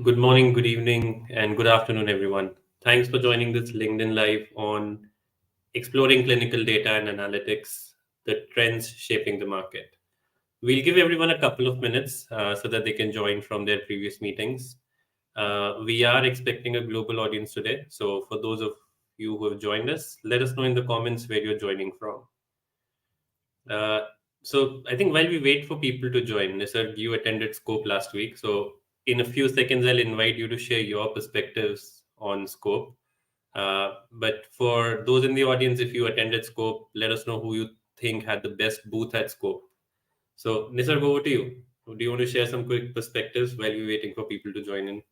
Good morning, good evening, and good afternoon, everyone. Thanks for joining this LinkedIn Live on exploring clinical data and analytics, the trends shaping the market. We'll give everyone a couple of minutes so that they can join from their previous meetings. We are expecting a global audience today. So, for those of you who have joined us, let us know in the comments where you're joining from. Uh, so I think while we wait for people to join, Nisarg, you attended Scope last week. So in a few seconds, I'll invite you to share your perspectives on Scope. But for those in the audience, if you attended Scope, let us know who you think had the best booth at Scope. So Nisarg, over to you. Do you want to share some quick perspectives while we're waiting for people to join in?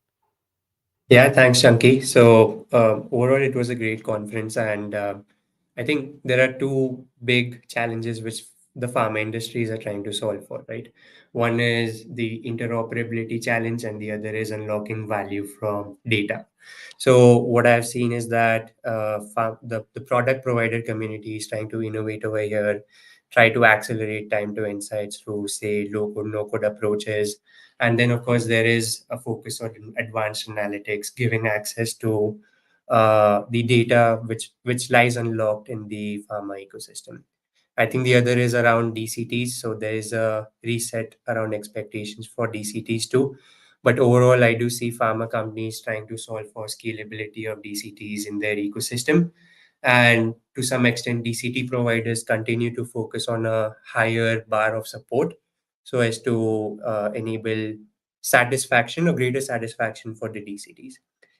Yeah, thanks, Chunky. So overall, it was a great conference, and I think there are two big challenges which the pharma industries are trying to solve for, right? One is the interoperability challenge, and the other is unlocking value from data. So what I've seen is that the product provider community is trying to innovate over here, try to accelerate time to insights through, say, low code, no code approaches, and then, of course, there is a focus on advanced analytics, giving access to the data which lies unlocked in the pharma ecosystem. I think the other is around DCTs. So there is a reset around expectations for DCTs too. But overall, I do see pharma companies trying to solve for scalability of DCTs in their ecosystem. And to some extent, DCT providers continue to focus on a higher bar of support so as to enable satisfaction or greater satisfaction for the DCTs.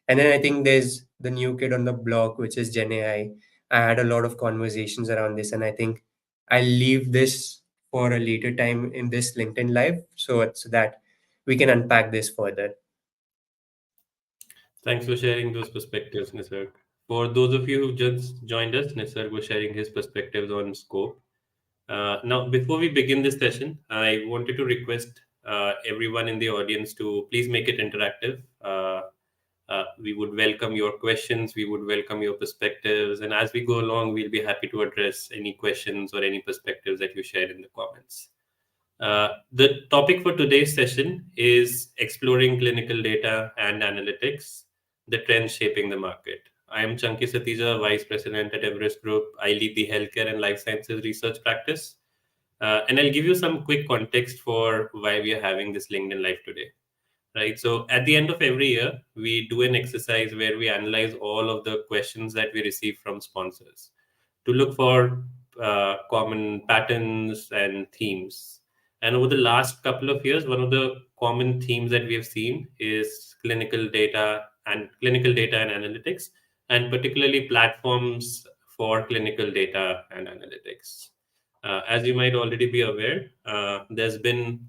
And then I think there's the new kid on the block, which is Gen AI. I had a lot of conversations around this, and I think I'll leave this for a later time in this LinkedIn Live so that we can unpack this further. Thanks for sharing those perspectives, Nisarg. For those of you who just joined us, Nisarg was sharing his perspectives on Scope. Now, before we begin this session, I wanted to request everyone in the audience to please make it interactive. We would welcome your questions, we would welcome your perspectives, and as we go along, we'll be happy to address any questions or any perspectives that you share in the comments. The topic for today's session is exploring clinical data and analytics, the trends shaping the market. I am Chunky Satija, Vice President at Everest Group. I lead the healthcare and life sciences research practice. And I'll give you some quick context for why we are having this LinkedIn Live today. Right. So at the end of every year, we do an exercise where we analyze all of the questions that we receive from sponsors to look for common patterns and themes. And over the last couple of years, one of the common themes that we have seen is clinical data and analytics, and particularly platforms for clinical data and analytics. As you might already be aware, there's been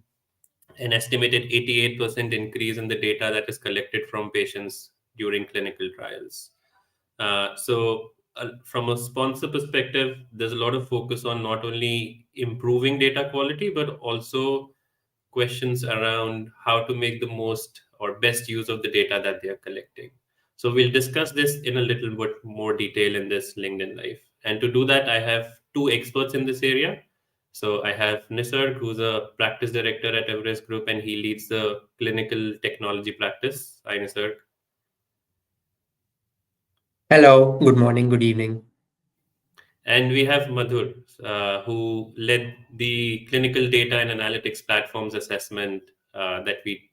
an estimated 88% increase in the data that is collected from patients during clinical trials. From a sponsor perspective, there's a lot of focus on not only improving data quality, but also questions around how to make the most or best use of the data that they are collecting. So we'll discuss this in a little bit more detail in this LinkedIn Live. And to do that, I have two experts in this area. So I have Nisarg, who's a practice director at Everest Group, and he leads the clinical technology practice. Hi, Nisarg. Hello, good morning, good evening. And we have Madhur, who led the clinical data and analytics platforms assessment that we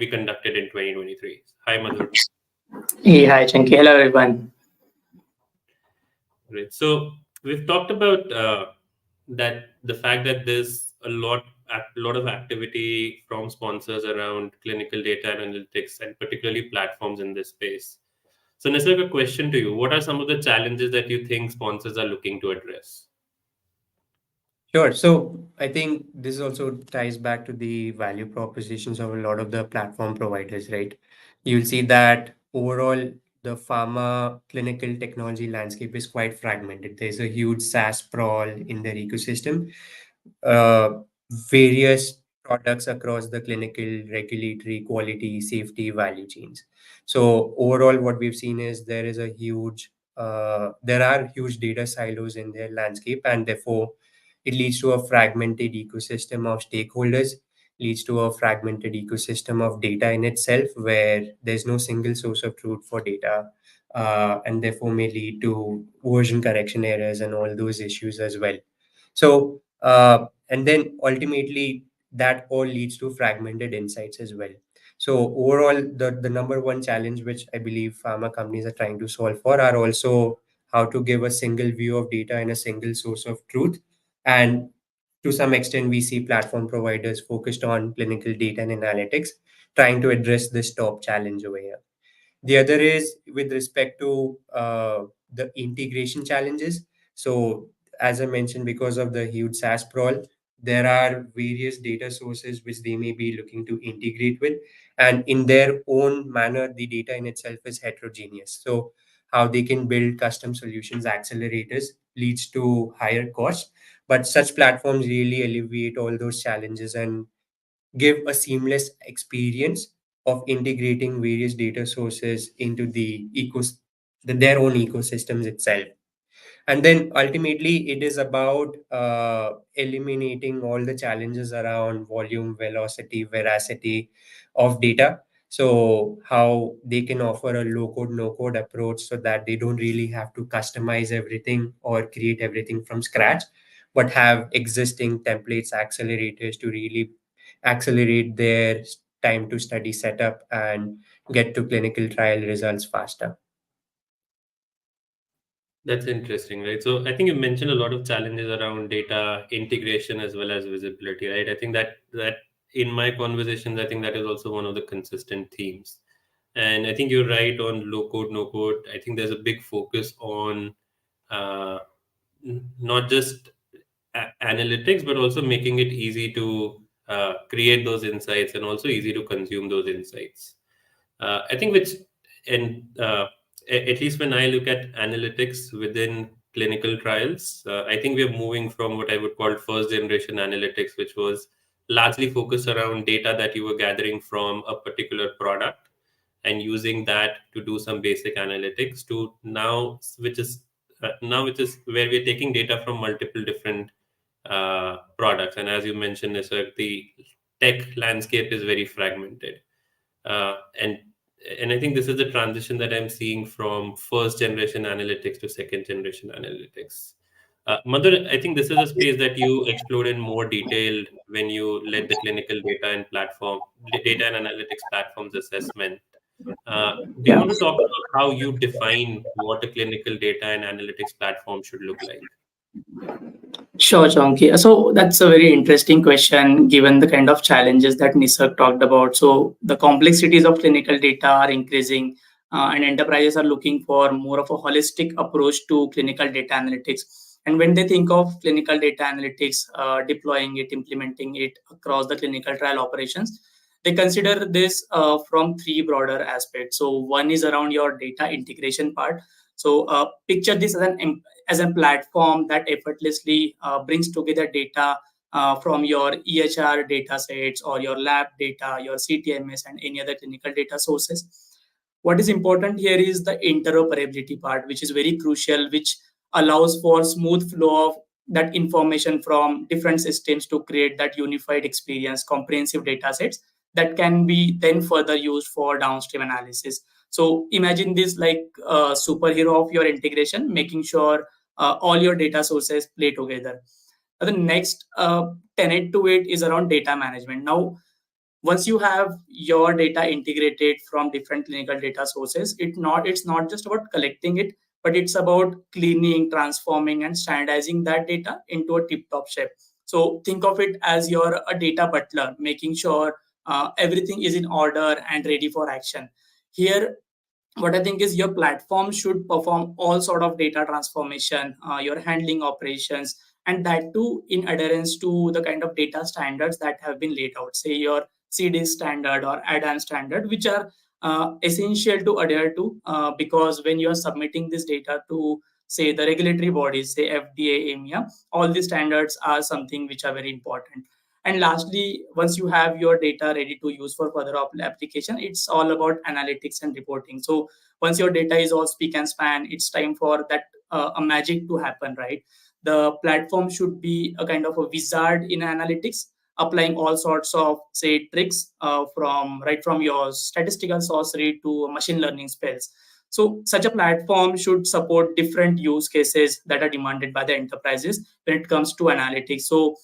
conducted in 2023. Hi, Madhur. Hey, hi, Chunky. Hello, everyone. Great. So we've talked about that the fact that there's a lot of activity from sponsors around clinical data and analytics, and particularly platforms in this space. So, Nisarg, a question to you: what are some of the challenges that you think sponsors are looking to address? Sure. So I think this also ties back to the value propositions of a lot of the platform providers, right? You'll see that overall, the pharma clinical technology landscape is quite fragmented. There's a huge SaaS sprawl in their ecosystem, uh, various products across the clinical, regulatory, quality, safety value chains. So overall, what we've seen is there are huge data silos in their landscape, and therefore it leads to a fragmented ecosystem of stakeholders. leads to a fragmented ecosystem of data in itself, where there's no single source of truth for data, and therefore may lead to version correction errors and all those issues as well. So, and then ultimately, that all leads to fragmented insights as well. So, overall, the number one challenge which I believe pharma companies are trying to solve for are also how to give a single view of data and a single source of truth. And to some extent, we see platform providers focused on clinical data and analytics trying to address this top challenge over here. The other is with respect to the integration challenges. So, as I mentioned, because of the huge SaaS sprawl, there are various data sources which they may be looking to integrate with. And in their own manner, the data in itself is heterogeneous. So, how they can build custom solutions, accelerators, leads to higher costs. But such platforms really alleviate all those challenges and give a seamless experience of integrating various data sources into their own ecosystems itself. And then ultimately, it is about eliminating all the challenges around volume, velocity, veracity of data. So, how they can offer a low code, no code approach so that they don't really have to customize everything or create everything from scratch, but have existing templates, accelerators to really accelerate their time to study setup and get to clinical trial results faster. That's interesting, right? So I think you mentioned a lot of challenges around data integration as well as visibility, right? I think that in my conversations, I think that is also one of the consistent themes. And I think you're right on low code, no code. I think there's a big focus on uh, not just analytics, but also making it easy to create those insights and also easy to consume those insights. I think which, and at least when I look at analytics within clinical trials, I think we're moving from what I would call first generation analytics, which was largely focused around data that you were gathering from a particular product and using that to do some basic analytics, to now, which is where we're taking data from multiple different products. And as you mentioned, Nisarg, the tech landscape is very fragmented. Uh, and and I think this is the transition that I'm seeing from first generation analytics to second generation analytics. Madhur, I think this is a space that you explored in more detail when you led the clinical data and analytics platforms assessment. Do you Yeah. want to talk about how you define what a clinical data and analytics platform should look like? Sure, Chonki. So that's a very interesting question given the kind of challenges that Nisarg talked about. So the complexities of clinical data are increasing, and enterprises are looking for more of a holistic approach to clinical data analytics. And when they think of clinical data analytics, deploying it, implementing it across the clinical trial operations, they consider this from three broader aspects. So one is around your data integration part. So picture this as a platform that effortlessly brings together data from your EHR data sets or your lab data, your CTMS, and any other clinical data sources. What is important here is the interoperability part, which is very crucial, which allows for smooth flow of that information from different systems to create that unified experience, comprehensive data sets that can be then further used for downstream analysis. So imagine this like a superhero of your integration, making sure all your data sources play together. The next tenet to it is around data management. Now, once you have your data integrated from different clinical data sources, it's not just about collecting it, but it's about cleaning, transforming, and standardizing that data into a tip-top shape. So think of it as your a data butler, making sure everything is in order and ready for action. Here, what I think is your platform should perform all sort of data transformation, your handling operations, and that too in adherence to the kind of data standards that have been laid out. Say your CD standard or ADAM standard, which are essential to adhere to, because when you are submitting this data to say the regulatory bodies, say FDA, EMEA, all these standards are something which are very important. And lastly, once you have your data ready to use for further application, it's all about analytics and reporting. So once your data is all speak and span, it's time for that a magic to happen, right? The platform should be a kind of a wizard in analytics, applying all sorts of say tricks from right from your statistical sorcery to machine learning spells. So such a platform should support different use cases that are demanded by the enterprises when it comes to analytics. So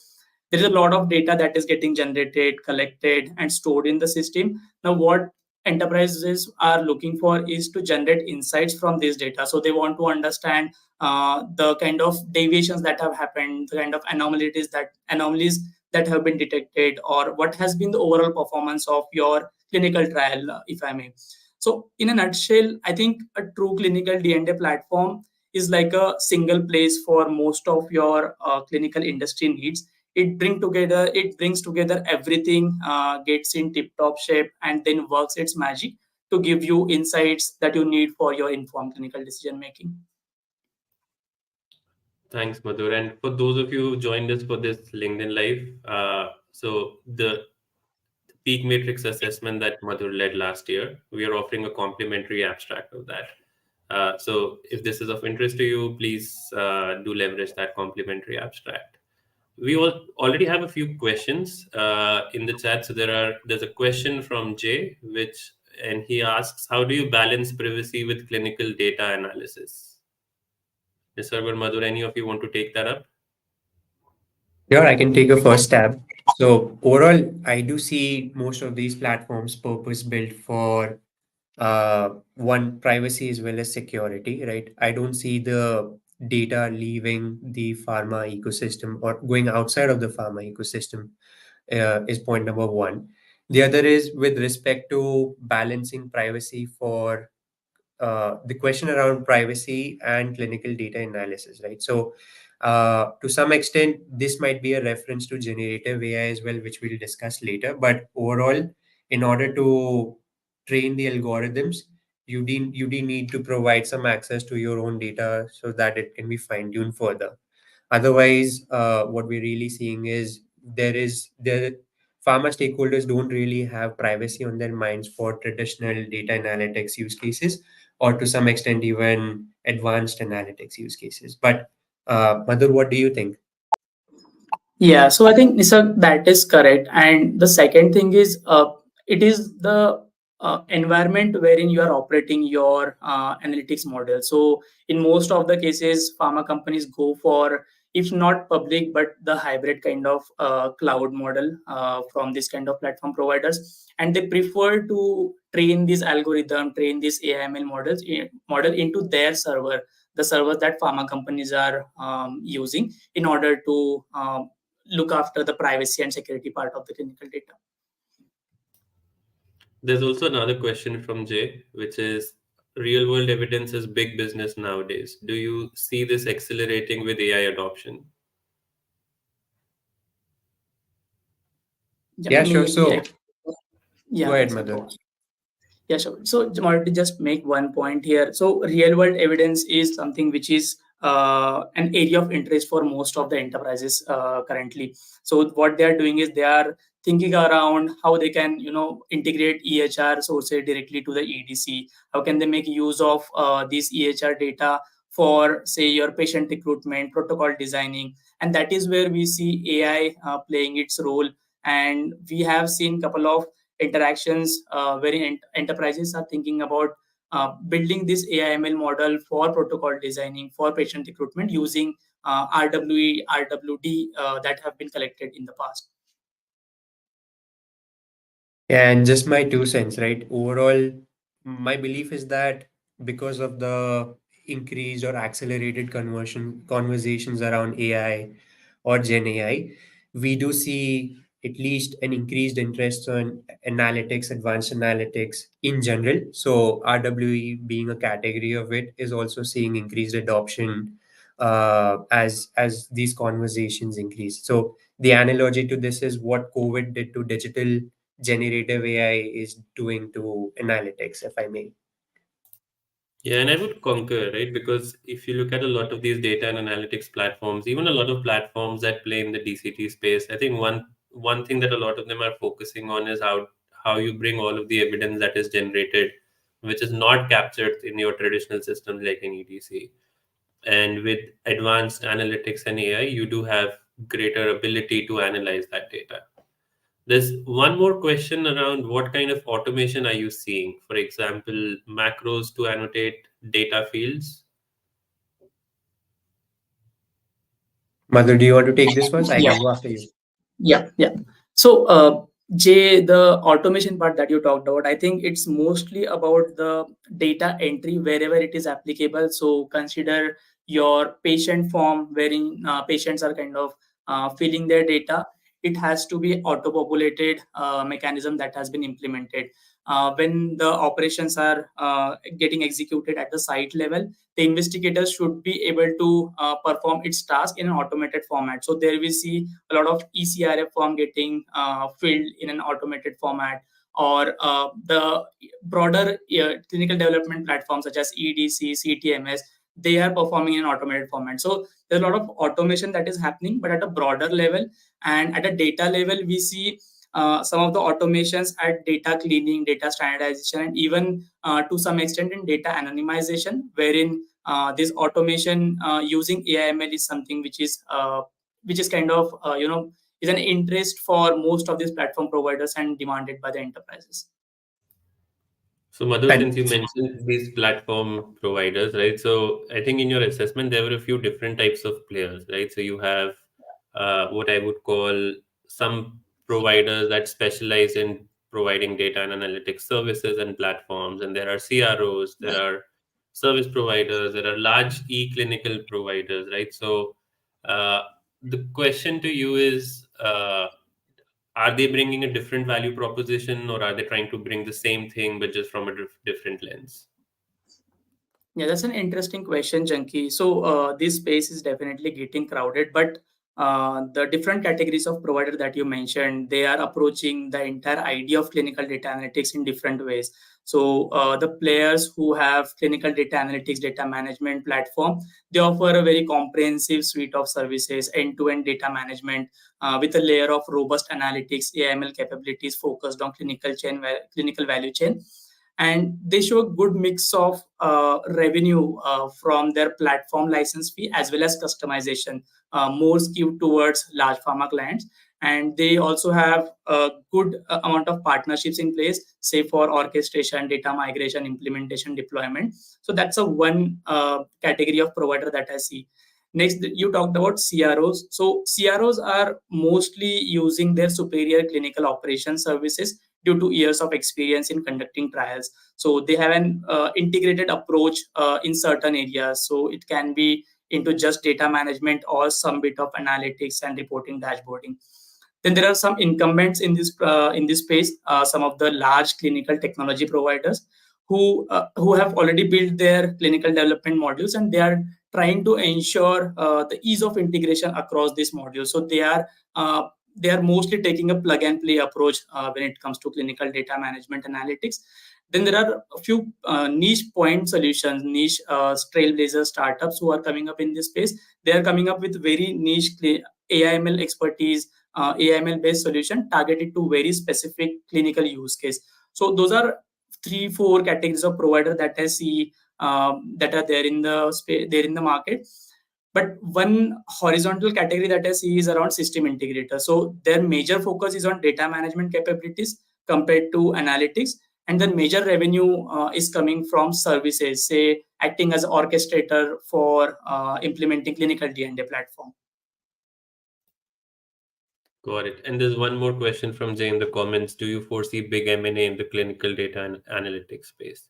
there is a lot of data that is getting generated, collected, and stored in the system. Now, what enterprises are looking for is to generate insights from this data. So they want to understand the kind of deviations that have happened, the kind of anomalies that have been detected, or what has been the overall performance of your clinical trial, if I may. So, in a nutshell, I think a true clinical D&A platform is like a single place for most of your clinical industry needs. It brings together everything, gets in tip top shape, and then works its magic to give you insights that you need for your informed clinical decision making. Thanks, Madhur. And for those of you who joined us for this LinkedIn Live, so the peak matrix assessment that Madhur led last year, we are offering a complimentary abstract of that. So if this is of interest to you, please do leverage that complimentary abstract. We all already have a few questions in the chat. So there's a question from Jay, and he asks, how do you balance privacy with clinical data analysis? Mr. Madhur, any of you want to take that up? Here, I can take a first stab. So overall, I do see most of these platforms purpose built for one, privacy as well as security, right? I don't see the data leaving the pharma ecosystem or going outside of the pharma ecosystem, is point number one. The other is with respect to balancing privacy for the question around privacy and clinical data analysis, right? So, to some extent, this might be a reference to generative AI as well, which we'll discuss later. But overall, in order to train the algorithms, you do need to provide some access to your own data so that it can be fine-tuned further. Otherwise, what we're really seeing is the pharma stakeholders don't really have privacy on their minds for traditional data analytics use cases, or to some extent even advanced analytics use cases. But Madhur, what do you think? Yeah, so I think Nisarg, that is correct. And the second thing is, it is the environment wherein you are operating your analytics model. So in most of the cases, pharma companies go for, if not public, but the hybrid kind of cloud model from this kind of platform providers, and they prefer to train this algorithm, train this AIML model into their server, the servers that pharma companies are using in order to look after the privacy and security part of the clinical data. There's also another question from Jay, which is, real world evidence is big business nowadays. Do you see this accelerating with AI adoption? Yeah, sure. So go Yeah, ahead, so Madhur. yeah, sure. So I wanted to just make one point here. So real world evidence is something which is an area of interest for most of the enterprises currently. So what they are doing is they are thinking around how they can, integrate EHR sources directly to the EDC. How can they make use of this EHR data for, say, your patient recruitment, protocol designing, and that is where we see AI playing its role. And we have seen a couple of interactions wherein enterprises are thinking about building this AIML model for protocol designing for patient recruitment using RWE, RWD that have been collected in the past. And just my 2 cents, right? Overall, my belief is that because of the increased or accelerated conversations around AI or Gen AI, we do see at least an increased interest on analytics, advanced analytics in general. So RWE being a category of it is also seeing increased adoption as these conversations increase. So the analogy to this is what COVID did to digital, generative AI is doing to analytics, if I may. Yeah, and I would concur, right? Because if you look at a lot of these data and analytics platforms, even a lot of platforms that play in the DCT space, I think one thing that a lot of them are focusing on is how you bring all of the evidence that is generated, which is not captured in your traditional systems like an EDC. And with advanced analytics and AI, you do have greater ability to analyze that data. There's one more question around what kind of automation are you seeing? For example, macros to annotate data fields. Madhu, do you want to take this first? I Yeah. can go after you. Yeah. So, Jay, the automation part that you talked about, I think it's mostly about the data entry wherever it is applicable. So, consider your patient form wherein patients are kind of filling their data. It has to be auto-populated mechanism that has been implemented. When the operations are getting executed at the site level, the investigators should be able to perform its task in an automated format. So there we see a lot of ECRF form getting filled in an automated format, or the broader clinical development platforms such as EDC, CTMS, they are performing in an automated format. So there's a lot of automation that is happening, but at a broader level. And at a data level, we see some of the automations at data cleaning, data standardization, and even to some extent in data anonymization, wherein this automation using AIML is something which is kind of is an interest for most of these platform providers and demanded by the enterprises. So, Madhu, And since you mentioned these platform providers, right? So, I think in your assessment, there were a few different types of players, right? So, you have what I would call some providers that specialize in providing data and analytics services and platforms, and there are CROs, there are service providers, there are large e-clinical providers, right? So, uh, the question to you is, are they bringing a different value proposition, or are they trying to bring the same thing but just from a different lens? Yeah, that's an interesting question, Junkie. So this space is definitely getting crowded, but the different categories of provider that you mentioned, they are approaching the entire idea of clinical data analytics in different ways. So the players who have clinical data analytics, data management platform, they offer a very comprehensive suite of services, end-to-end data management with a layer of robust analytics, AML capabilities focused on clinical value chain, and they show a good mix of revenue from their platform license fee as well as customization, more skewed towards large pharma clients. And they also have a good amount of partnerships in place, say for orchestration, data migration, implementation, deployment. So that's a one category of provider that I see. Next, you talked about CROs. So CROs are mostly using their superior clinical operations services due to years of experience in conducting trials. So they have an integrated approach in certain areas. So it can be into just data management or some bit of analytics and reporting dashboarding. Then there are some incumbents in this space, some of the large clinical technology providers who have already built their clinical development modules, and they are trying to ensure the ease of integration across these modules. So they are mostly taking a plug and play approach when it comes to clinical data management analytics. Then there are a few niche point solutions, niche trailblazer startups who are coming up in this space. They are coming up with very niche AIML expertise, AIML based solution targeted to very specific clinical use case. So those are 3-4 categories of provider that I see that are there in the space, there in the market. But one horizontal category that I see is around system integrator. So their major focus is on data management capabilities compared to analytics, and then major revenue is coming from services, say acting as orchestrator for implementing clinical D&A platform. Got it. And there's one more question from Jay in the comments. Do you foresee big M&A in the clinical data and analytics space?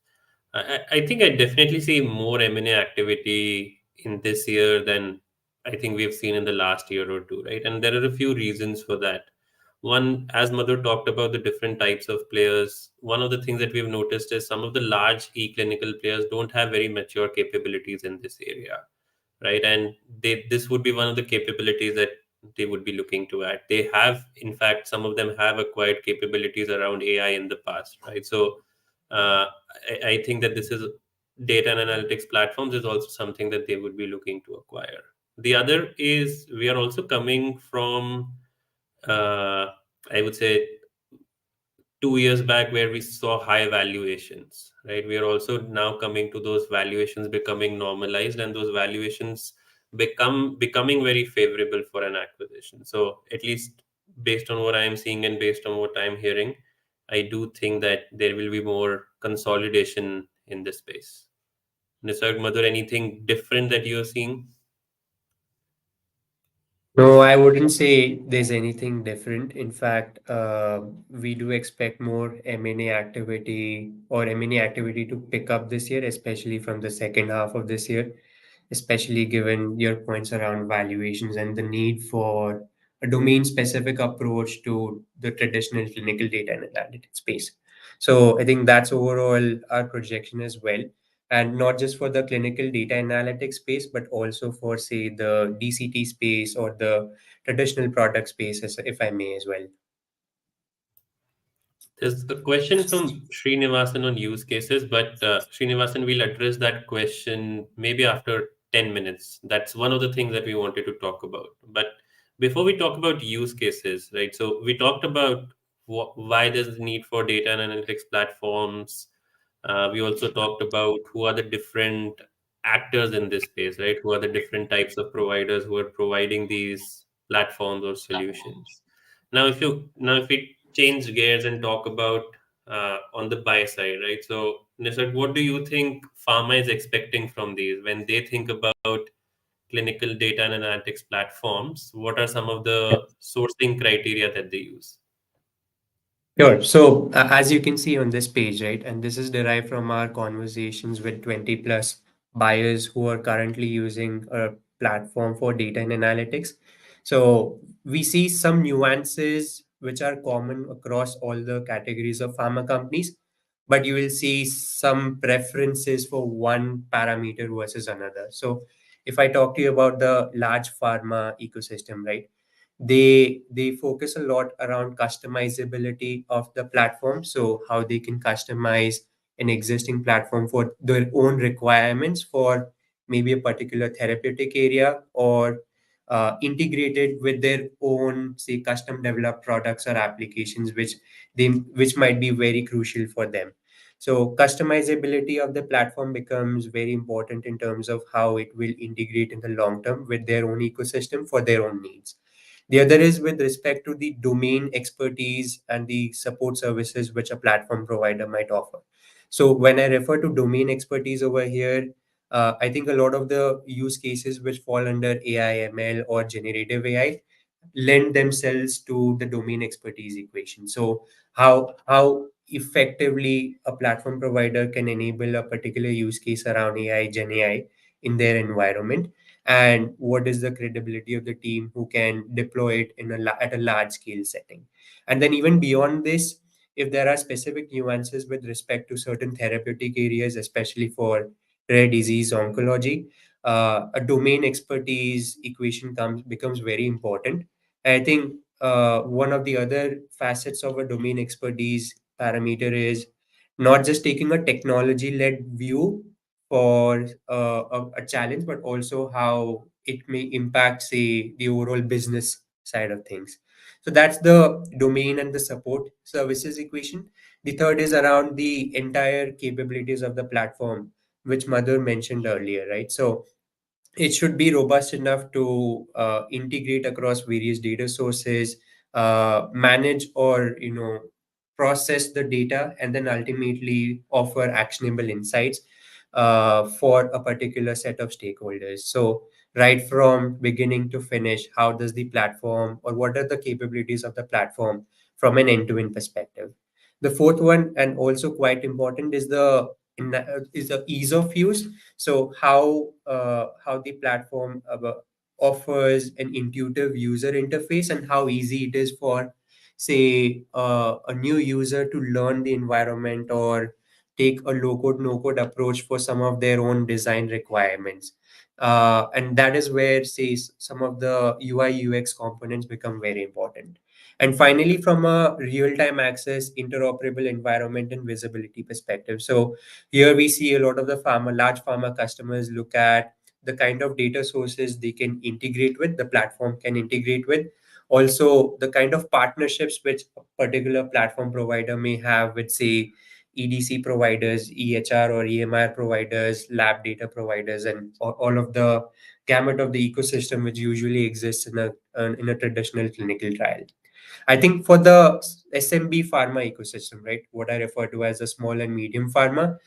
I think I definitely see more M&A activity in this year than I think we've seen in the last year or two, right? And there are a few reasons for that. One, as Madhur talked about the different types of players, one of the things that we've noticed is some of the large e-clinical players don't have very mature capabilities in this area, right? And this would be one of the capabilities that they would be looking to add. They have, in fact, some of them have acquired capabilities around AI in the past, right? So uh, I think that this is data and analytics platforms is also something that they would be looking to acquire. The other is we are also coming from, uh, I would say, 2 years back where we saw high valuations, right? We are also now coming to those valuations becoming normalized, and those valuations becoming very favorable for an acquisition. So at least based on what I am seeing and based on what I'm hearing, I do think that there will be more consolidation in this space. Nisarg, Madhur, anything different that you're seeing? No, I wouldn't say there's anything different. In fact, we do expect more M&A activity or M&A activity to pick up this year, especially from the second half of this year, especially given your points around valuations and the need for a domain-specific approach to the traditional clinical data and analytics space. So I think that's overall our projection as well, and not just for the clinical data analytics space, but also for, say, the DCT space or the traditional product space, if I may as well. There's a question from Srinivasan on use cases, but Srinivasan, we'll address that question maybe after 10 minutes. That's one of the things that we wanted to talk about. But before we talk about use cases, right? So we talked about why there's a need for data and analytics platforms. We also talked about who are the different actors in this space, right? Who are the different types of providers who are providing these platforms or solutions. Now if we change gears and talk about on the buy side, right? So, Nisarg, what do you think pharma is expecting from these when they think about clinical data and analytics platforms? What are some of the sourcing criteria that they use? Sure. So, as you can see on this page, right, and this is derived from our conversations with 20 plus buyers who are currently using a platform for data and analytics. So, we see some nuances which are common across all the categories of pharma companies, but you will see some preferences for one parameter versus another. So, if I talk to you about the large pharma ecosystem, right? They focus a lot around customizability of the platform, so how they can customize an existing platform for their own requirements for maybe a particular therapeutic area, or integrated with their own, say, custom developed products or applications which might be very crucial for them. So customizability of the platform becomes very important in terms of how it will integrate in the long term with their own ecosystem for their own needs. The other is with respect to the domain expertise and the support services which a platform provider might offer. So when I refer to domain expertise over here, I think a lot of the use cases which fall under AI, ML, or generative AI lend themselves to the domain expertise equation. So how effectively a platform provider can enable a particular use case around AI, Gen AI in their environment, and what is the credibility of the team who can deploy it at a large scale setting. And then even beyond this, if there are specific nuances with respect to certain therapeutic areas, especially for rare disease oncology, a domain expertise equation becomes very important. I think one of the other facets of a domain expertise parameter is not just taking a technology led view for a challenge, but also how it may impact, say, the overall business side of things. So that's the domain and the support services equation. The third is around the entire capabilities of the platform, which Madhur mentioned earlier, right? So it should be robust enough to integrate across various data sources, manage or process the data, and then ultimately offer actionable insights for a particular set of stakeholders. So right from beginning to finish, how does the platform, or what are the capabilities of the platform from an end-to-end perspective? The fourth one, and also quite important, is the ease of use. So how the platform offers an intuitive user interface, and how easy it is for, say, a new user to learn the environment or take a low code no code approach for some of their own design requirements. And that is where, say, some of the UI UX components become very important. And finally, from a real time access, interoperable environment, and visibility perspective, so here we see a lot of the large pharma customers look at the kind of data sources they can integrate with, the platform can integrate with, also the kind of partnerships which a particular platform provider may have with, say, EDC providers, EHR or EMR providers, lab data providers, and all of the gamut of the ecosystem which usually exists in a traditional clinical trial. I think for the SMB pharma ecosystem, right, what I refer to as a small and medium pharma,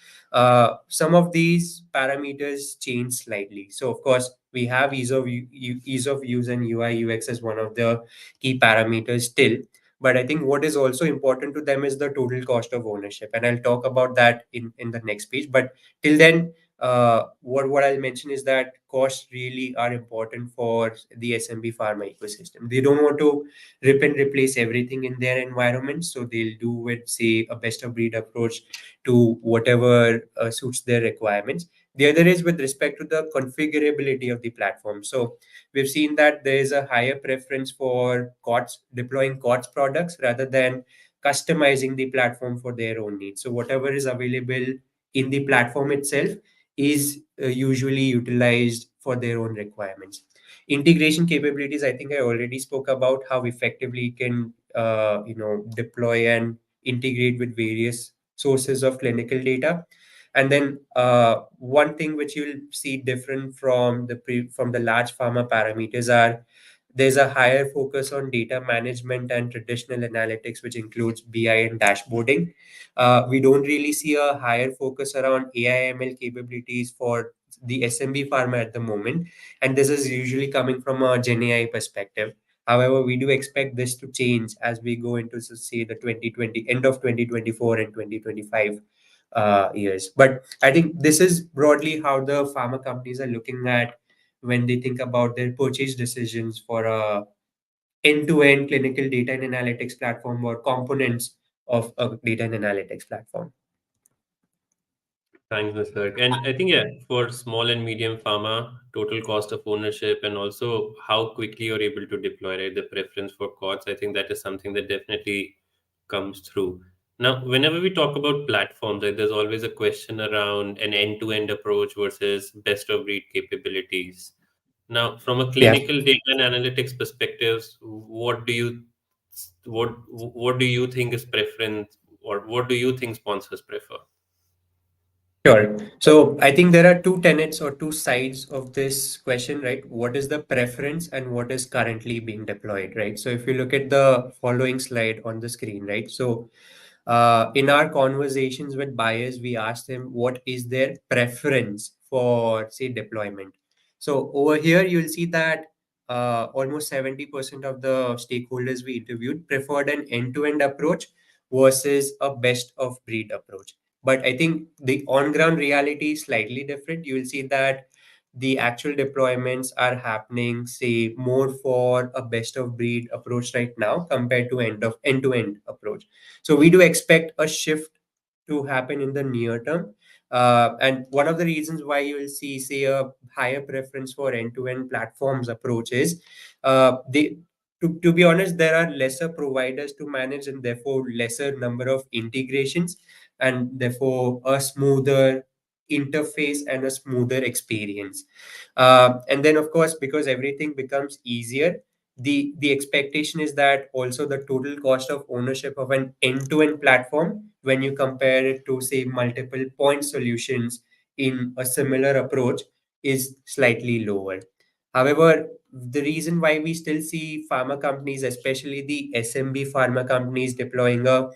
some of these parameters change slightly. So of course, we have ease of use and UI UX as one of the key parameters still. But I think what is also important to them is the total cost of ownership, and I'll talk about that in the next page. But till then, what I'll mention is that costs really are important for the SMB pharma ecosystem. They don't want to rip and replace everything in their environment, so they'll do with, say, a best of breed approach to whatever suits their requirements. The other is with respect to the configurability of the platform. So we've seen that there is a higher preference for COTS, deploying COTS products rather than customizing the platform for their own needs. So whatever is available in the platform itself is usually utilized for their own requirements. Integration capabilities, I think I already spoke about how effectively you can deploy and integrate with various sources of clinical data. And then one thing which you'll see different from from the large pharma parameters are there's a higher focus on data management and traditional analytics, which includes BI and dashboarding. We don't really see a higher focus around AI/ML capabilities for the SMB pharma at the moment, and this is usually coming from a Gen AI perspective. However, we do expect this to change as we go into, say, the 2020 end of 2024 and 2025 years. But I think this is broadly how the pharma companies are looking at when they think about their purchase decisions for a end-to-end clinical data and analytics platform or components of a data and analytics platform. Thanks, Nisarg. And I think, yeah, for small and medium pharma, total cost of ownership and also how quickly you're able to deploy, right? The preference for costs, I think that is something that definitely comes through. Now, whenever we talk about platforms, right, there's always a question around an end-to-end approach versus best of breed capabilities. Now, from a Yeah. clinical data and analytics perspectives, what do you think is preference, or what do you think sponsors prefer? Sure. So I think there are two tenets or two sides of this question, right? What is the preference and what is currently being deployed, right? So if you look at the following slide on the screen, right? So in our conversations with buyers, we ask them what is their preference for, say, deployment. So over here, you'll see that almost 70% of the stakeholders we interviewed preferred an end-to-end approach versus a best of breed approach. But I think the on-ground reality is slightly different. You will see that the actual deployments are happening, say, more for a best of breed approach right now compared to end-to-end approach. So we do expect a shift to happen in the near term. And one of the reasons why you will see, say, a higher preference for end-to-end platforms approach is to be honest, there are lesser providers to manage and therefore lesser number of integrations and therefore a smoother interface and a smoother experience. And then, of course, because everything becomes easier, the expectation is that also the total cost of ownership of an end-to-end platform, when you compare it to, say, multiple point solutions in a similar approach, is slightly lower. However, the reason why we still see pharma companies, especially the SMB pharma companies, deploying a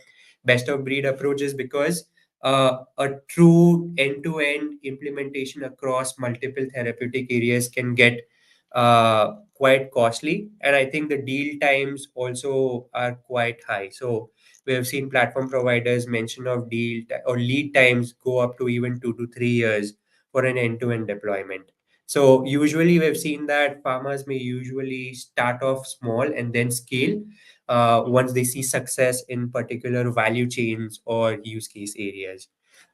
best of breed approach is because a true end-to-end implementation across multiple therapeutic areas can get quite costly, and I think the deal times also are quite high. So we have seen platform providers mention of or lead times go up to even 2 to 3 years for an end-to-end deployment. So usually we've seen that farmers may usually start off small and then scale once they see success in particular value chains or use case areas.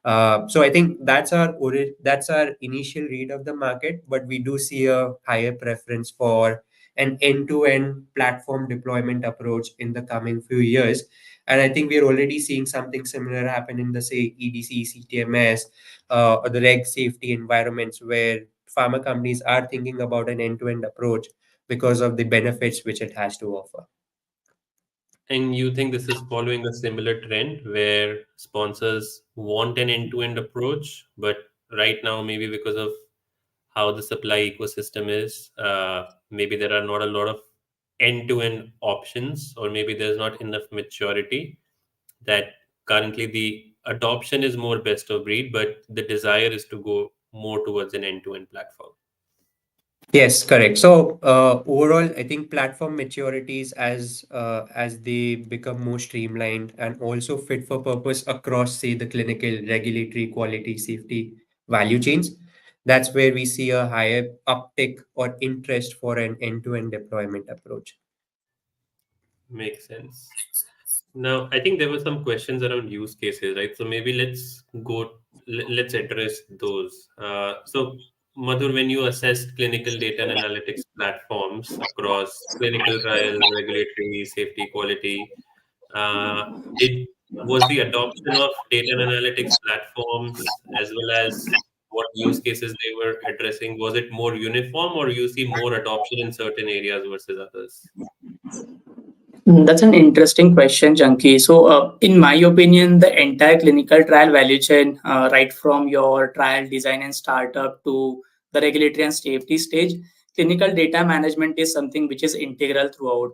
So I think that's our initial read of the market, but we do see a higher preference for an end-to-end platform deployment approach in the coming few years. And I think we're already seeing something similar happen in the, say, EDC, CTMS, or the reg safety environments where pharma companies are thinking about an end-to-end approach because of the benefits which it has to offer. And you think this is following a similar trend where sponsors want an end-to-end approach, but right now, maybe because of how the supply ecosystem is, maybe there are not a lot of end-to-end options, or maybe there's not enough maturity, that currently the adoption is more best of breed, but the desire is to go more towards an end-to-end platform. Yes, correct. So overall, I think platform maturities as they become more streamlined and also fit for purpose across, say, the clinical, regulatory, quality, safety value chains, that's where we see a higher uptick or interest for an end-to-end deployment approach. Makes sense. Now, I think there were some questions around use cases, right? So maybe let's address those. So, Madhur, when you assessed clinical data and analytics platforms across clinical trials, regulatory, safety, quality, uh, did was the adoption of data and analytics platforms as well as what use cases they were addressing, was it more uniform, or you see more adoption in certain areas versus others? That's an interesting question, Janki. So, in my opinion, the entire clinical trial value chain, right from your trial design and startup to the regulatory and safety stage, clinical data management is something which is integral throughout.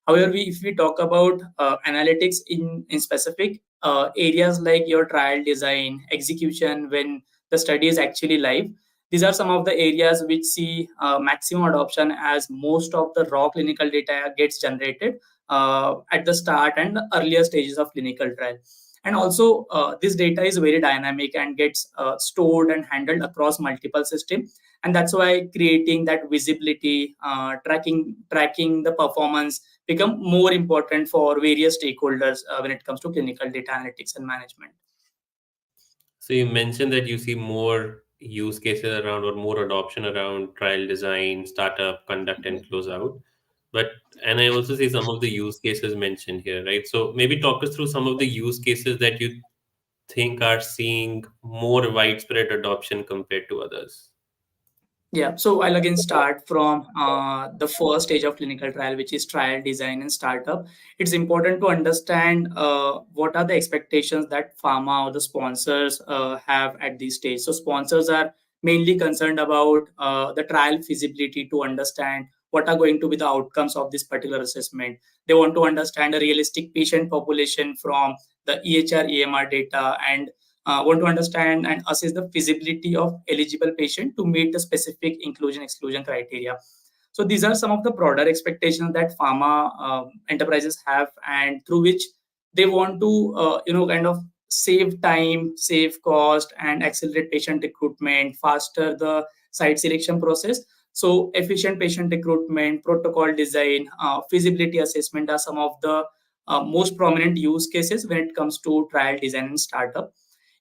However, if we talk about analytics in specific areas like your trial design, execution, when the study is actually live, these are some of the areas which see maximum adoption as most of the raw clinical data gets generated at the start and the earlier stages of clinical trial. And also, this data is very dynamic and gets stored and handled across multiple systems. And that's why creating that visibility, tracking the performance become more important for various stakeholders when it comes to clinical data analytics and management. So you mentioned that you see more use cases around, or more adoption around trial design, startup, conduct, and closeout. But and I also see some of the use cases mentioned here, right? So maybe talk us through some of the use cases that you think are seeing more widespread adoption compared to others. Yeah, so I'll again start from the first stage of clinical trial, which is trial design and startup. It's important to understand what are the expectations that pharma or the sponsors have at this stage. So sponsors are mainly concerned about the trial feasibility to understand what are going to be the outcomes of this particular assessment. They want to understand a realistic patient population from the EHR, EMR data, and want to understand and assess the feasibility of eligible patient to meet the specific inclusion exclusion criteria. So these are some of the broader expectations that pharma enterprises have, and through which they want to kind of save time, save cost, and accelerate patient recruitment, faster the site selection process. So efficient patient recruitment, protocol design, feasibility assessment are some of the most prominent use cases when it comes to trial design and startup.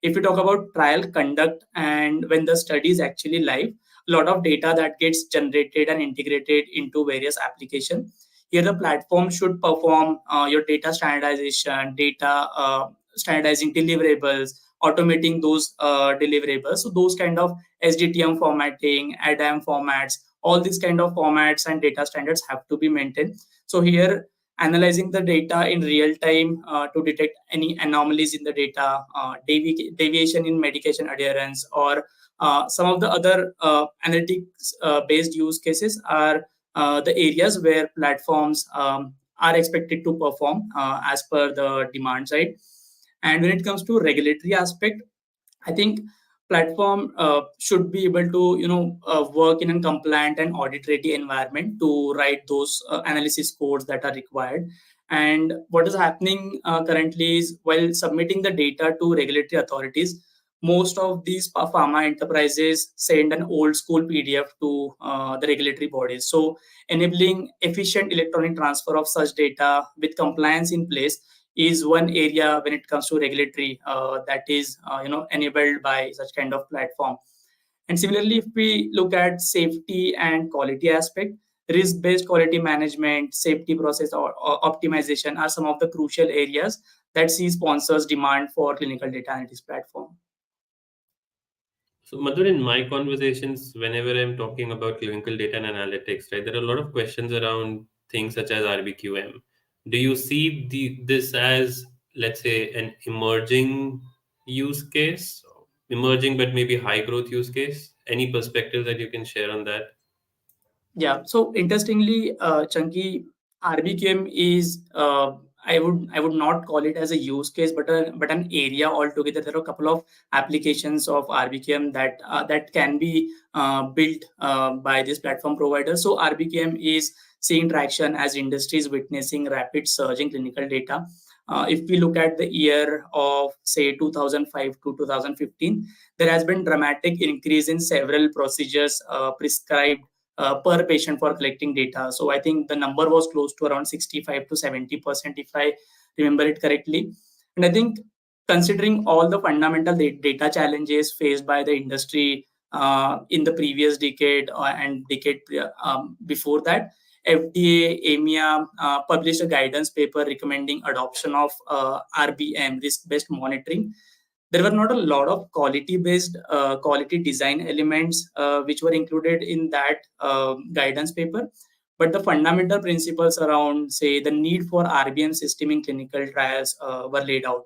If you talk about trial conduct and when the study is actually live, a lot of data that gets generated and integrated into various applications. Here the platform should perform your data standardization, data standardizing deliverables, automating those deliverables. So those kind of SDTM formatting, ADAM formats, all these kind of formats and data standards have to be maintained. So here analyzing the data in real time to detect any anomalies in the data, deviation in medication adherence, or some of the other analytics based use cases are the areas where platforms are expected to perform as per the demand side. And when it comes to regulatory aspect, I think platform should be able to work in a compliant and audit ready environment to write those analysis codes that are required. And what is happening currently is while submitting the data to regulatory authorities, most of these pharma enterprises send an old school PDF to the regulatory bodies. So enabling efficient electronic transfer of such data with compliance in place is one area when it comes to regulatory that is enabled by such kind of platform. And similarly, if we look at safety and quality aspect, risk based quality management, safety process or optimization are some of the crucial areas that see sponsors demand for clinical data analytics platform. So, Madhur, in my conversations, whenever I'm talking about clinical data and analytics, right, there are a lot of questions around things such as RBQM. Do you see this as, let's say, an emerging use case, emerging but maybe high growth use case? Any perspective that you can share on that? Yeah. So interestingly, Chunky, RBQM is I would not call it as a use case, but an area altogether. There are a couple of applications of RBQM that can be built by this platform provider. So RBQM is seeing traction as industry is witnessing rapid surge in clinical data. If we look at the year of say 2005 to 2015, there has been dramatic increase in several procedures prescribed per patient for collecting data. So I think the number was close to around 65 to 70%, if I remember it correctly. And I think considering all the fundamental data challenges faced by the industry in the previous decade and decade before that, FDA, EMEA published a guidance paper recommending adoption of RBM, risk-based monitoring. There were not a lot of quality design elements which were included in that guidance paper, but the fundamental principles around say the need for RBM system in clinical trials were laid out.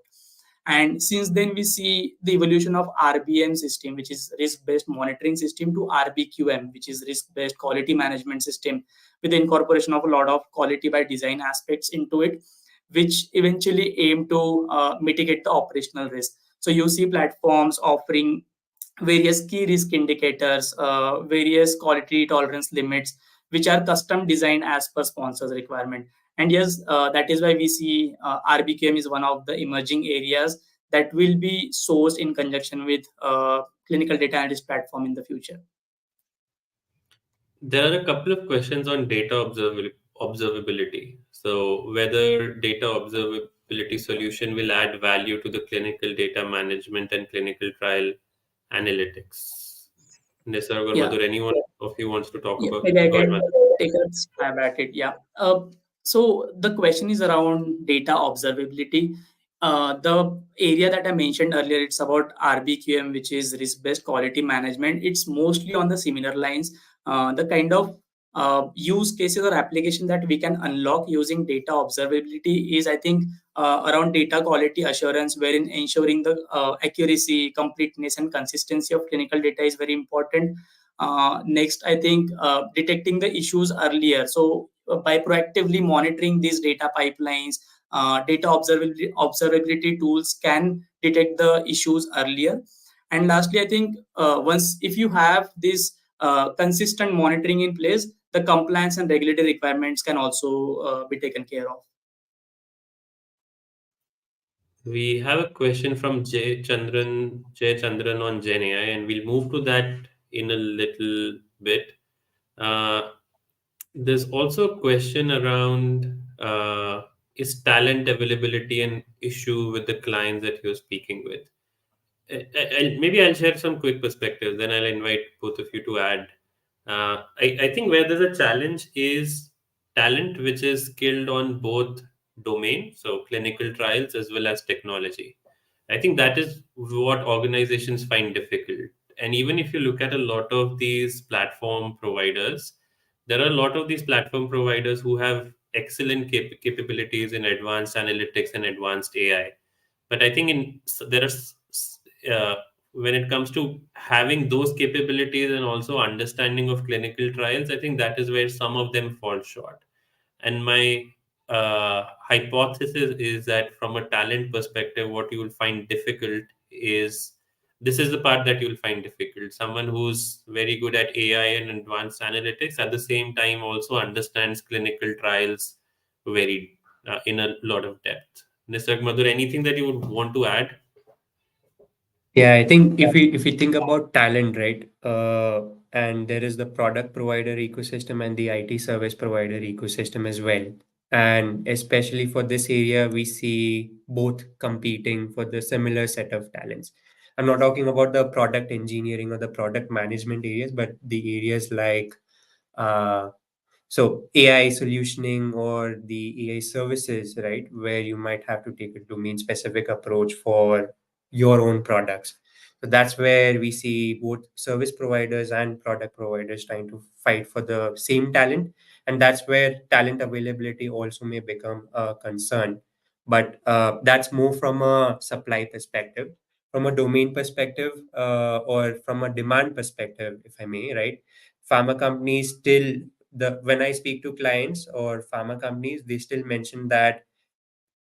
And since then we see the evolution of RBM system, which is risk based monitoring system, to RBQM, which is risk based quality management system, with the incorporation of a lot of quality by design aspects into it, which eventually aim to mitigate the operational risk. So you see platforms offering various key risk indicators, various quality tolerance limits, which are custom designed as per sponsors' requirement. And yes, that is why we see RBQM is one of the emerging areas that will be sourced in conjunction with clinical data analytics platform in the future. There are a couple of questions on data observability. So whether data observability solution will add value to the clinical data management and clinical trial analytics. Nisarg or Yeah. Madhur, anyone of you wants to talk Yeah, about? maybe I Go ahead, can Madhur. take a stab at it. Yeah. So the question is around data observability. The area that I mentioned earlier, it's about RBQM, which is risk-based quality management. It's mostly on the similar lines. The kind of use cases or application that we can unlock using data observability is, I think, around data quality assurance, wherein ensuring the accuracy, completeness, and consistency of clinical data is very important. Next, I think detecting the issues earlier. So by proactively monitoring these data pipelines, data observability tools can detect the issues earlier. And lastly, I think once if you have this consistent monitoring in place, the compliance and regulatory requirements can also be taken care of. We have a question from Jay Chandran on Gen AI, and we'll move to that in a little bit. Uh, there's also a question around is talent availability an issue with the clients that you're speaking with? Maybe I'll share some quick perspectives, then I'll invite both of you to add. I think where there's a challenge is talent which is skilled on both domain, so clinical trials as well as technology. I think that is what organizations find difficult. And even if you look at a lot of these platform providers, there are a lot of these platform providers who have excellent capabilities in advanced analytics and advanced AI. But I think there are uh, when it comes to having those capabilities and also understanding of clinical trials, I think that is where some of them fall short. And my hypothesis is that from a talent perspective, what you will find difficult is this is the part that you'll find difficult. Someone who's very good at AI and advanced analytics at the same time also understands clinical trials very in a lot of depth. Nisarg, Madhur, anything that you would want to add? Yeah, I think if we think about talent, right, and there is the product provider ecosystem and the IT service provider ecosystem as well. And especially for this area, we see both competing for the similar set of talents. I'm not talking about the product engineering or the product management areas, but the areas like uh, so AI solutioning or the AI services, right, where you might have to take a domain specific approach for your own products. So that's where we see both service providers and product providers trying to fight for the same talent. And that's where talent availability also may become a concern. But that's more from a supply perspective. From a domain perspective, or from a demand perspective, if I may, right? Pharma companies still the when I speak to clients or pharma companies, they still mention that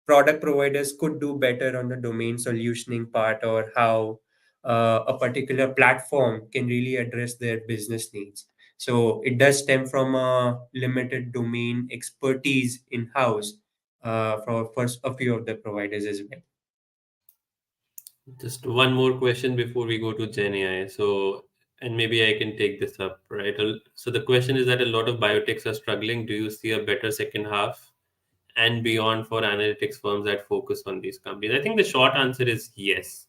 product providers could do better on the domain solutioning part, or how a particular platform can really address their business needs. So it does stem from a limited domain expertise in house for a few of the providers as well. Just one more question before we go to Gen AI. So, and maybe I can take this up, right? So the question is that a lot of biotechs are struggling. Do you see a better second half and beyond for analytics firms that focus on these companies? I think the short answer is yes.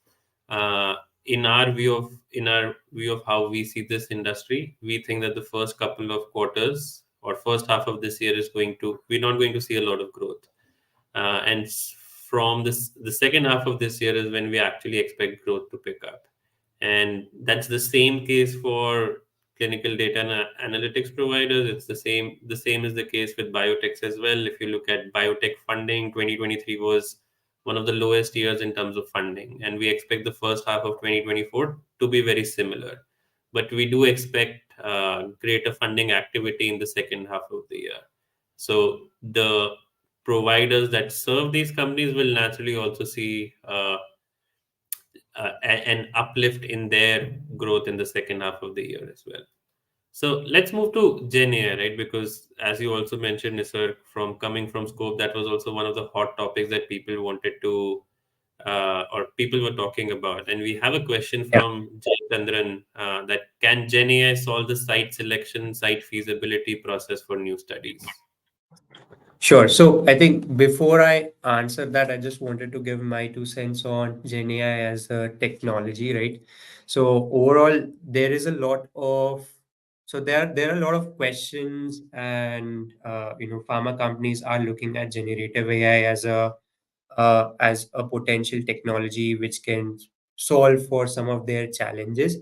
Uh, in our view of how we see this industry, we think that the first couple of quarters or first half of this year is we're not going to see a lot of growth. From the second half of this year is when we actually expect growth to pick up, and that's the same case for clinical data and analytics providers. It's the same is the case with biotechs as well. If you look at biotech funding, 2023 was one of the lowest years in terms of funding, and we expect the first half of 2024 to be very similar, but we do expect greater funding activity in the second half of the year. So the providers that serve these companies will naturally also see an uplift in their growth in the second half of the year as well. So let's move to Gen AI, right? Because as you also mentioned, Nisar, from coming from Scope, that was also one of the hot topics that people wanted to, or people were talking about. And we have a question Yeah. from Jay Chandran that can Gen AI solve the site selection, site feasibility process for new studies? Sure. So I think before I answer that, I just wanted to give my 2 cents on Gen AI as a technology, right? So overall, there is a lot of there are a lot of questions, and pharma companies are looking at generative AI as a potential technology which can solve for some of their challenges.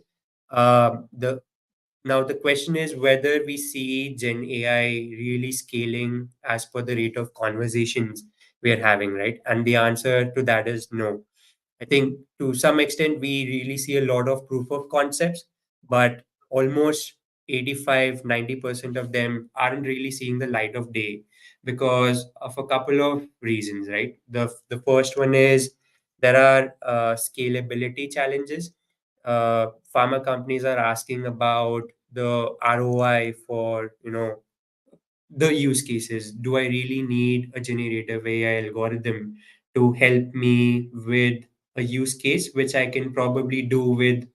The Now, the question is whether we see Gen AI really scaling as per the rate of conversations we are having, right? And the answer to that is no. I think to some extent, we really see a lot of proof of concepts, but almost 85-90% of them aren't really seeing the light of day because of a couple of reasons, right? The first one is there are scalability challenges. Pharma companies are asking about the ROI for the use cases. Do I really need a generative AI algorithm to help me with a use case, which I can probably do with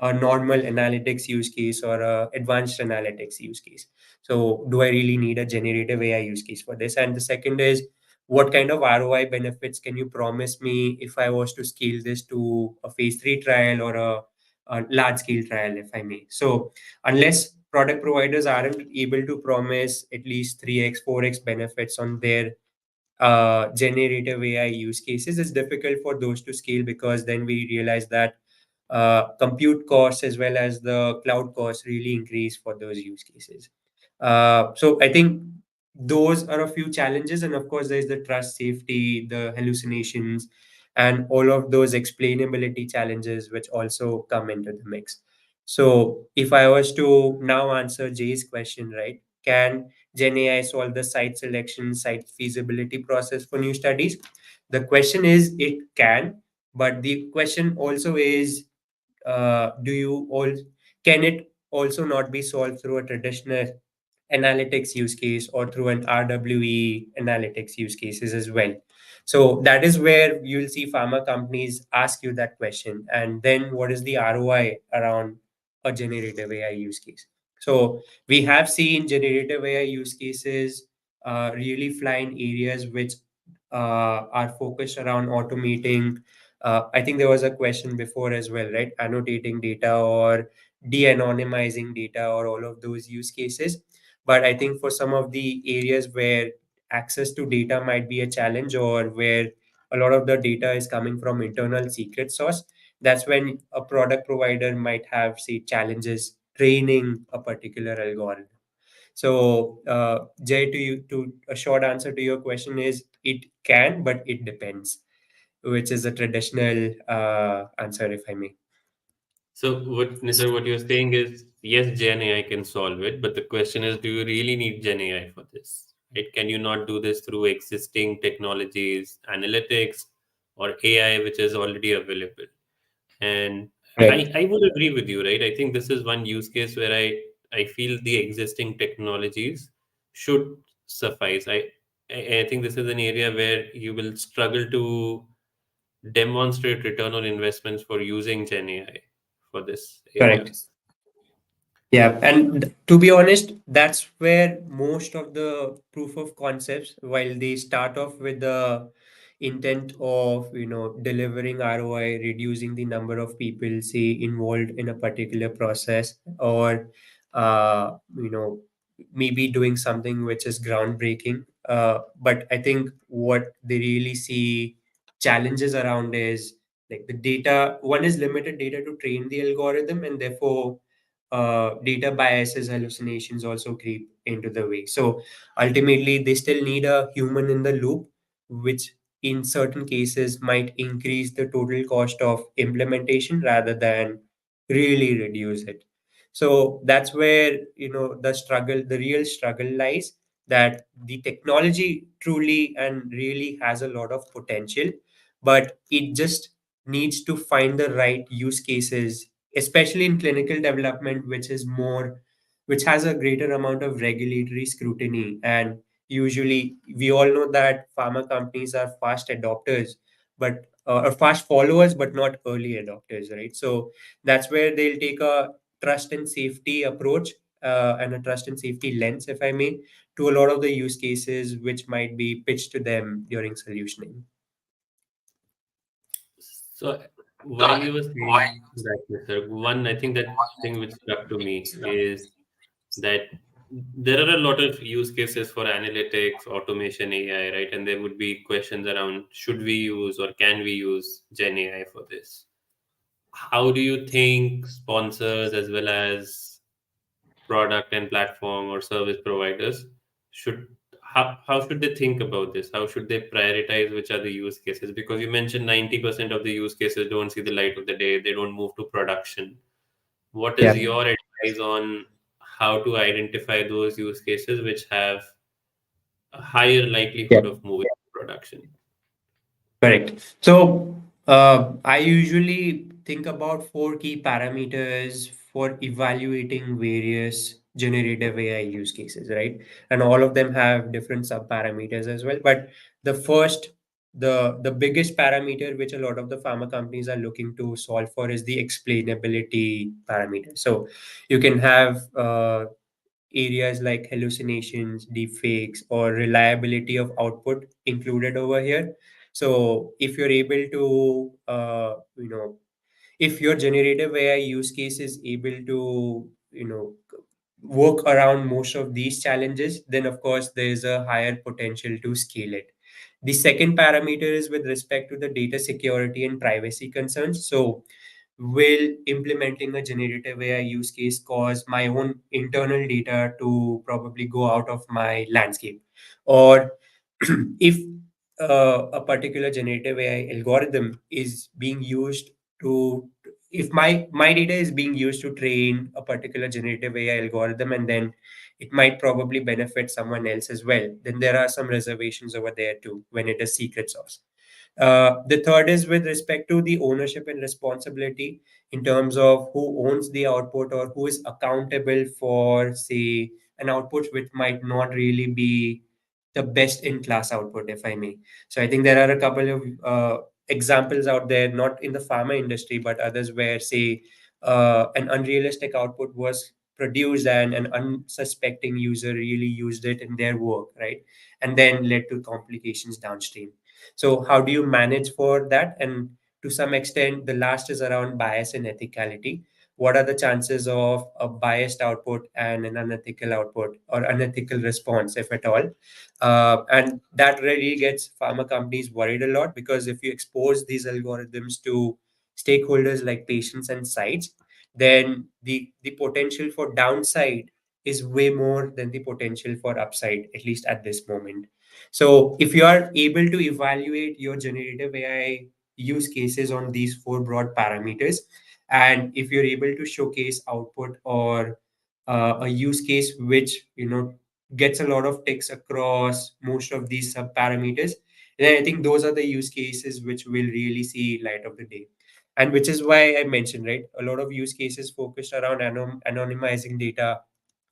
a normal analytics use case or a advanced analytics use case? So, do I really need a generative AI use case for this? And the second is, what kind of ROI benefits can you promise me if I was to scale this to a phase 3 trial or a large scale trial, if I may? So, unless product providers aren't able to promise at least 3x 4x benefits on their generative AI use cases, it's difficult for those to scale, because then we realize that compute costs as well as the cloud costs really increase for those use cases. So I think those are a few challenges, and of course there's the trust, safety, the hallucinations, and all of those explainability challenges which also come into the mix. So if I was to now answer Jay's question, right, can Gen AI solve the site selection, site feasibility process for new studies? The question is, it can, but the question also is, do you all can it also not be solved through a traditional analytics use case or through an RWE analytics use cases as well? So that is where you'll see pharma companies ask you that question. And then what is the ROI around a generative AI use case? So we have seen generative AI use cases really fly in areas which are focused around automating. I think there was a question before as well, right? Annotating data or de-anonymizing data or all of those use cases. But I think for some of the areas where access to data might be a challenge, or where a lot of the data is coming from internal secret source, that's when a product provider might have, say, challenges training a particular algorithm. So, Jay, to a short answer to your question is, it can, but it depends, which is a traditional answer, if I may. So what, Nisar, what you're saying is yes, Gen AI can solve it, but the question is, do you really need Gen AI for this? Right? Can you not do this through existing technologies, analytics, or AI, which is already available? And Correct. I would agree with you, right? I think this is one use case where I feel the existing technologies should suffice. I think this is an area where you will struggle to demonstrate return on investments for using Gen AI for this area. Correct. Yeah, and to be honest, that's where most of the proof of concepts, while they start off with the intent of, delivering ROI, reducing the number of people, say, involved in a particular process, or, maybe doing something which is groundbreaking. But I think what they really see challenges around is like the data. One is limited data to train the algorithm, and therefore data biases, hallucinations also creep into the way. So ultimately, they still need a human in the loop, which in certain cases might increase the total cost of implementation rather than really reduce it. So that's where the real struggle lies. That the technology truly and really has a lot of potential, but it just needs to find the right use cases, especially in clinical development, which has a greater amount of regulatory scrutiny. And usually, we all know that pharma companies are fast adopters, but or fast followers, but not early adopters, right? So that's where they'll take a trust and safety approach, and a trust and safety lens, if I may, to a lot of the use cases which might be pitched to them during solutioning. So while you were saying that, Mr. One, I think that thing which struck to me is that there are a lot of use cases for analytics, automation, AI, right? And there would be questions around should we use or can we use Gen AI for this? How do you think sponsors as well as product and platform or service providers should how should they think about this? How should they prioritize which are the use cases? Because you mentioned 90% of the use cases don't see the light of the day, they don't move to production. What is Yeah. your advice on how to identify those use cases which have a higher likelihood of moving to production? Correct. So I usually think about four key parameters for evaluating various generative AI use cases, right? And all of them have different sub parameters as well. But the first, the biggest parameter which a lot of the pharma companies are looking to solve for is the explainability parameter. So you can have areas like hallucinations, deepfakes, or reliability of output included over here. So if you're able to, if your generative AI use case is able to, work around most of these challenges, then of course there's a higher potential to scale it. The second parameter is with respect to the data security and privacy concerns. So will implementing a generative AI use case cause my own internal data to probably go out of my landscape? Or if a particular generative AI algorithm is being used to, if my data is being used to train a particular generative AI algorithm, and then it might probably benefit someone else as well, then there are some reservations over there too when it is secret source. The third is with respect to the ownership and responsibility in terms of who owns the output or who is accountable for, say, an output which might not really be the best in class output, if I may. So I think there are a couple of examples out there, not in the pharma industry, but others where, say, an unrealistic output was produced and an unsuspecting user really used it in their work, right? And then led to complications downstream. So how do you manage for that? And to some extent, the last is around bias and ethicality. What are the chances of a biased output and an unethical output or unethical response, if at all? And that really gets pharma companies worried a lot, because if you expose these algorithms to stakeholders like patients and sites, then the potential for downside is way more than the potential for upside, at least at this moment. So if you are able to evaluate your generative AI use cases on these four broad parameters, And if you're able to showcase output or a use case which gets a lot of ticks across most of these sub parameters, then I think those are the use cases which will really see light of the day. And which is why I mentioned, right, a lot of use cases focused around anonymizing data,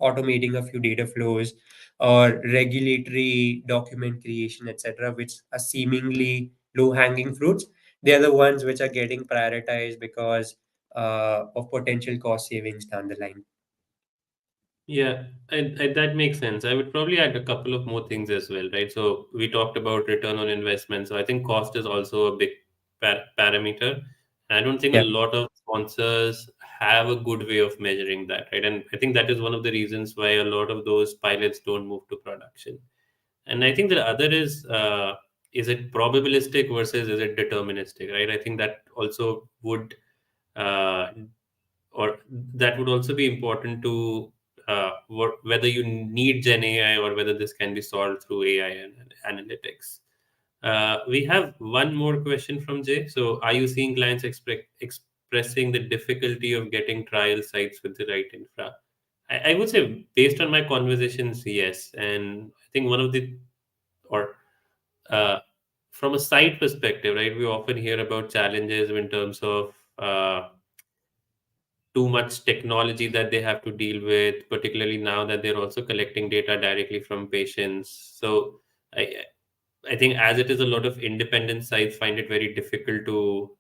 automating a few data flows, or regulatory document creation, etc., which are seemingly low hanging fruits. They are the ones which are getting prioritized because of potential cost savings down the line. Yeah, that makes sense. I would probably add a couple of more things as well, right? So we talked about return on investment. So I think cost is also a big parameter. I don't think a Yeah. lot of sponsors have a good way of measuring that, right? And I think that is one of the reasons why a lot of those pilots don't move to production. And I think the other is it probabilistic versus is it deterministic, right? I think that also would uh, or that would also be important to whether you need Gen AI or whether this can be solved through AI and analytics. We have one more question from Jay. So, are you seeing clients expressing the difficulty of getting trial sites with the right infra? I would say, based on my conversations, yes. And I think one of the, or uh, from a site perspective, right, we often hear about challenges in terms of too much technology that they have to deal with, particularly now that they're also collecting data directly from patients. So I, I think as it is, a lot of independent sites find it very difficult to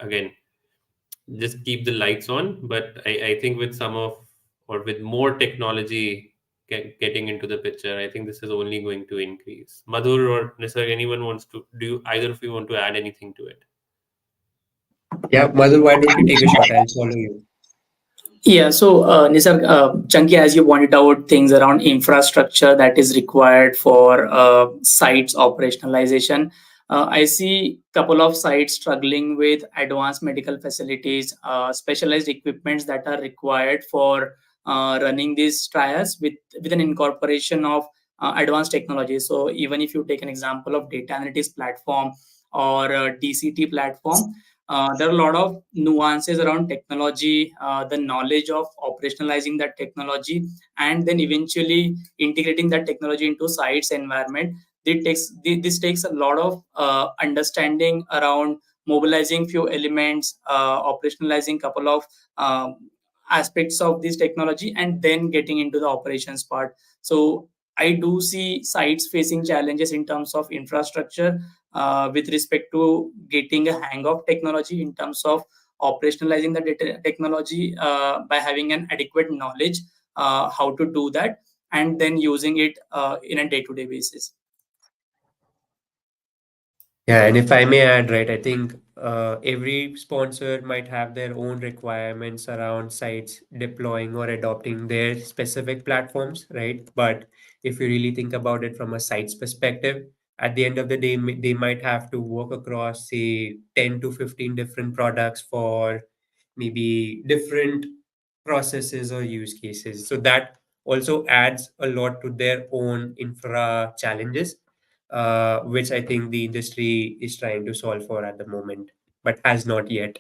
again just keep the lights on. But I think with some of or with more technology getting into the picture, I think this is only going to increase. Madhur or Nisarg, anyone wants to either of you want to add anything to it? Yeah, Madhu, why don't you take a shot? I'll follow you. Yeah, so Nisarg, Chunky, as you pointed out, things around infrastructure that is required for sites operationalization. I see couple of sites struggling with advanced medical facilities, specialized equipments that are required for running these trials with an incorporation of advanced technology. So even if you take an example of data analytics platform or DCT platform, there are a lot of nuances around technology, the knowledge of operationalizing that technology, and then eventually integrating that technology into sites environment. This takes a lot of understanding around mobilizing few elements, operationalizing couple of aspects of this technology, and then getting into the operations part. So I do see sites facing challenges in terms of infrastructure with respect to getting a hang of technology in terms of operationalizing the data technology by having an adequate knowledge how to do that, and then using it in a day-to-day basis. Yeah, and if I may add, right, I think every sponsor might have their own requirements around sites deploying or adopting their specific platforms, right? But if you really think about it from a site's perspective, at the end of the day, they might have to work across, say, 10 to 15 different products for maybe different processes or use cases. So that also adds a lot to their own infra challenges, which I think the industry is trying to solve for at the moment, but has not yet.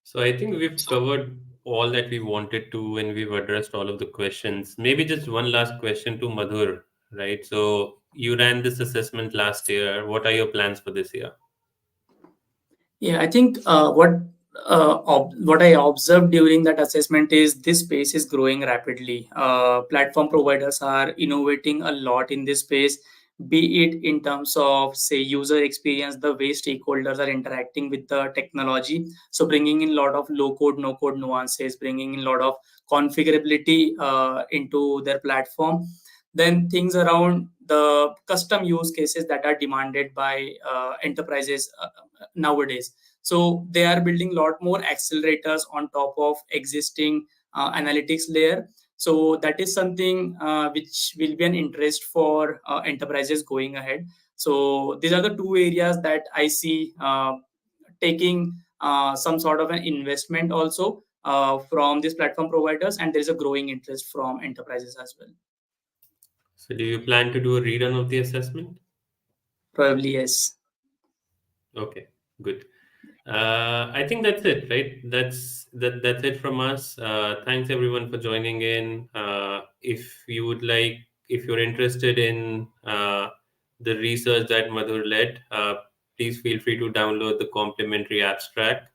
So I think we've covered all that we wanted to and we've addressed all of the questions. Maybe just one last question to Madhur, right? So you ran this assessment last year. What are your plans for this year? Yeah, I think what I observed during that assessment is this space is growing rapidly. Platform providers are innovating a lot in this space, be it in terms of say user experience, the way stakeholders are interacting with the technology. So bringing in a lot of low code, no code nuances, bringing in a lot of configurability into their platform. Then things around the custom use cases that are demanded by enterprises nowadays. So they are building a lot more accelerators on top of existing analytics layer. So that is something which will be an interest for enterprises going ahead. So these are the two areas that I see taking some sort of an investment also from these platform providers, and there is a growing interest from enterprises as well. So do you plan to do a rerun of the assessment? Probably yes. Okay, good. I think that's it, right? That's it from us. Thanks everyone for joining in. If you would like, if you're interested in the research that Madhur led, please feel free to download the complimentary abstract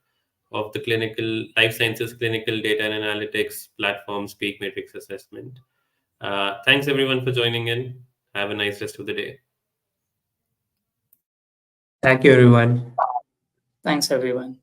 of the clinical life sciences clinical data and analytics platform Speak Matrix Assessment. Thanks everyone for joining in. Have a nice rest of the day. Thank you, everyone. Thanks, everyone.